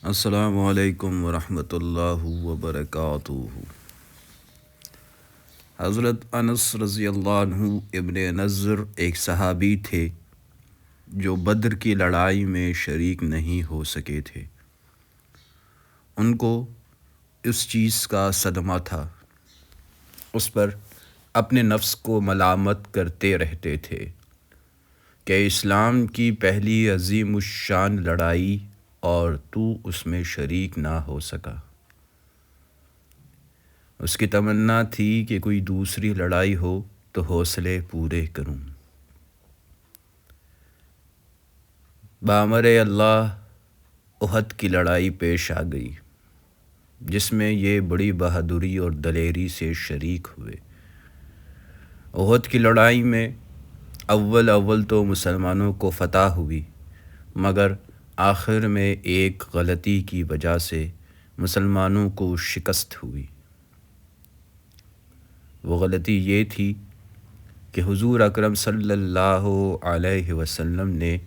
السلام علیکم ورحمۃ اللہ وبرکاتہ۔ حضرت انس رضی اللہ عنہ ابن نضر ایک صحابی تھے جو بدر کی لڑائی میں شریک نہیں ہو سکے تھے۔ ان کو اس چیز کا صدمہ تھا، اس پر اپنے نفس کو ملامت کرتے رہتے تھے کہ اسلام کی پہلی عظیم الشان لڑائی اور تو اس میں شریک نہ ہو سکا۔ اس کی تمنا تھی کہ کوئی دوسری لڑائی ہو تو حوصلے پورے کروں۔ بامر اللہ احد کی لڑائی پیش آ گئی، جس میں یہ بڑی بہادری اور دلیری سے شریک ہوئے۔ احد کی لڑائی میں اول تو مسلمانوں کو فتح ہوئی، مگر آخر میں ایک غلطی کی وجہ سے مسلمانوں کو شکست ہوئی۔ وہ غلطی یہ تھی کہ حضور اکرم صلی اللہ علیہ وسلم نے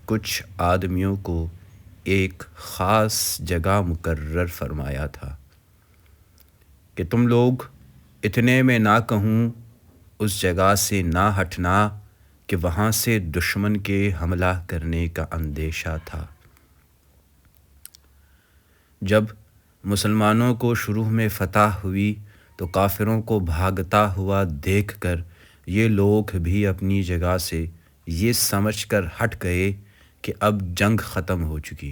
کچھ آدمیوں کو ایک خاص جگہ مقرر فرمایا تھا کہ تم لوگ اتنے میں نہ کہوں اس جگہ سے نہ ہٹنا کہ وہاں سے دشمن کے حملہ کرنے کا اندیشہ تھا۔ جب مسلمانوں کو شروع میں فتح ہوئی تو کافروں کو بھاگتا ہوا دیکھ کر یہ لوگ بھی اپنی جگہ سے یہ سمجھ کر ہٹ گئے کہ اب جنگ ختم ہو چکی،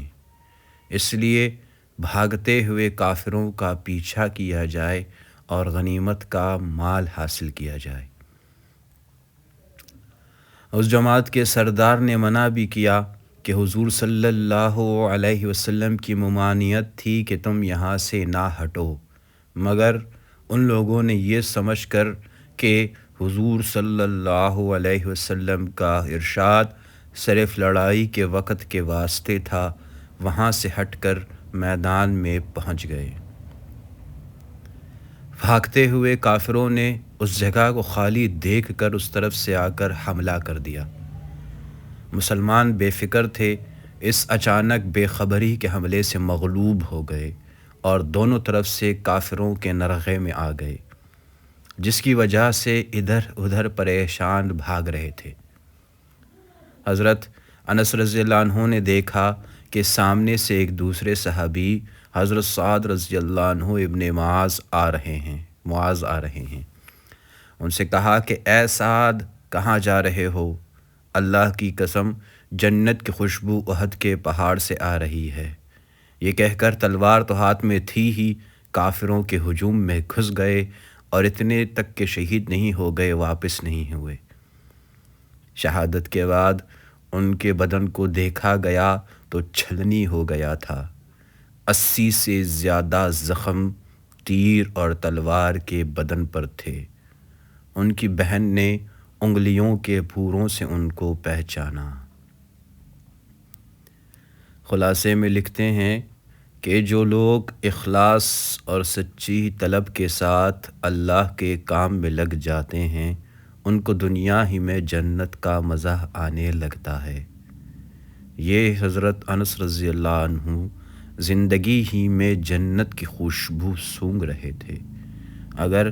اس لیے بھاگتے ہوئے کافروں کا پیچھا کیا جائے اور غنیمت کا مال حاصل کیا جائے۔ اس جماعت کے سردار نے منع بھی کیا کہ حضور صلی اللہ علیہ وسلم کی ممانعت تھی کہ تم یہاں سے نہ ہٹو، مگر ان لوگوں نے یہ سمجھ کر کہ حضور صلی اللہ علیہ وسلم کا ارشاد صرف لڑائی کے وقت کے واسطے تھا، وہاں سے ہٹ کر میدان میں پہنچ گئے۔ بھاگتے ہوئے کافروں نے اس جگہ کو خالی دیکھ کر اس طرف سے آ کر حملہ کر دیا۔ مسلمان بے فکر تھے، اس اچانک بے خبری کے حملے سے مغلوب ہو گئے اور دونوں طرف سے کافروں کے نرغے میں آ گئے، جس کی وجہ سے ادھر ادھر پریشان بھاگ رہے تھے۔ حضرت انس رضی اللہ عنہ نے دیکھا کہ سامنے سے ایک دوسرے صحابی حضرت سعد رضی اللہ عنہ ابن معاذ آ رہے ہیں۔ ان سے کہا کہ اے سعد، کہاں جا رہے ہو؟ اللہ کی قسم، جنت کی خوشبو احد کے پہاڑ سے آ رہی ہے۔ یہ کہہ کر تلوار تو ہاتھ میں تھی ہی، کافروں کے ہجوم میں گھس گئے اور اتنے تک کہ شہید نہیں ہو گئے، واپس نہیں ہوئے۔ شہادت کے بعد ان کے بدن کو دیکھا گیا تو چھلنی ہو گیا تھا۔ 80 سے زیادہ زخم تیر اور تلوار کے بدن پر تھے۔ ان کی بہن نے انگلیوں کے پھوروں سے ان کو پہچانا۔ خلاصے میں لکھتے ہیں کہ جو لوگ اخلاص اور سچی طلب کے ساتھ اللہ کے کام میں لگ جاتے ہیں، ان کو دنیا ہی میں جنت کا مزہ آنے لگتا ہے۔ یہ حضرت انس رضی اللہ عنہ زندگی ہی میں جنت کی خوشبو سونگھ رہے تھے۔ اگر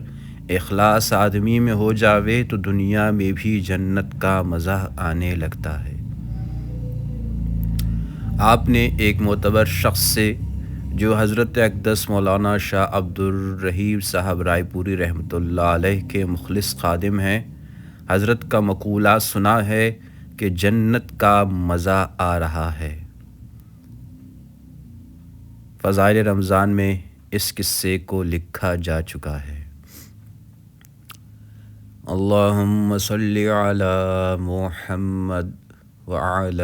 اخلاص آدمی میں ہو جاوے تو دنیا میں بھی جنت کا مزہ آنے لگتا ہے۔ آپ نے ایک معتبر شخص سے، جو حضرت اقدس مولانا شاہ عبد الرحیم صاحب رائے پوری رحمۃ اللہ علیہ کے مخلص خادم ہیں، حضرت کا مقولہ سنا ہے کہ جنت کا مزہ آ رہا ہے۔ فضائل رمضان میں اس قصے کو لکھا جا چکا ہے۔ اللہم صلی علی محمد وعلی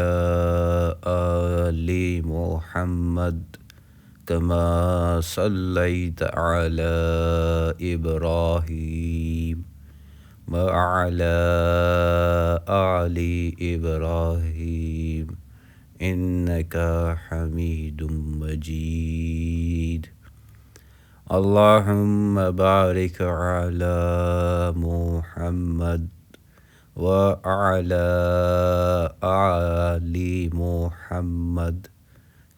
آل محمد کما صلیت علی ابراہیم وعلی آل ابراہیم انکا حمید مجید۔ اللہم بارک علی محمد وعلی آل محمد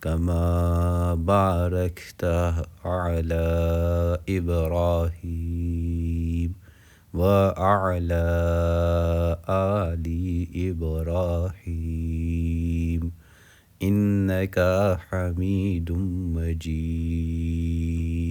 كما باركت على إبراهيم وعلى آل إبراهيم إنك حميد مجيد.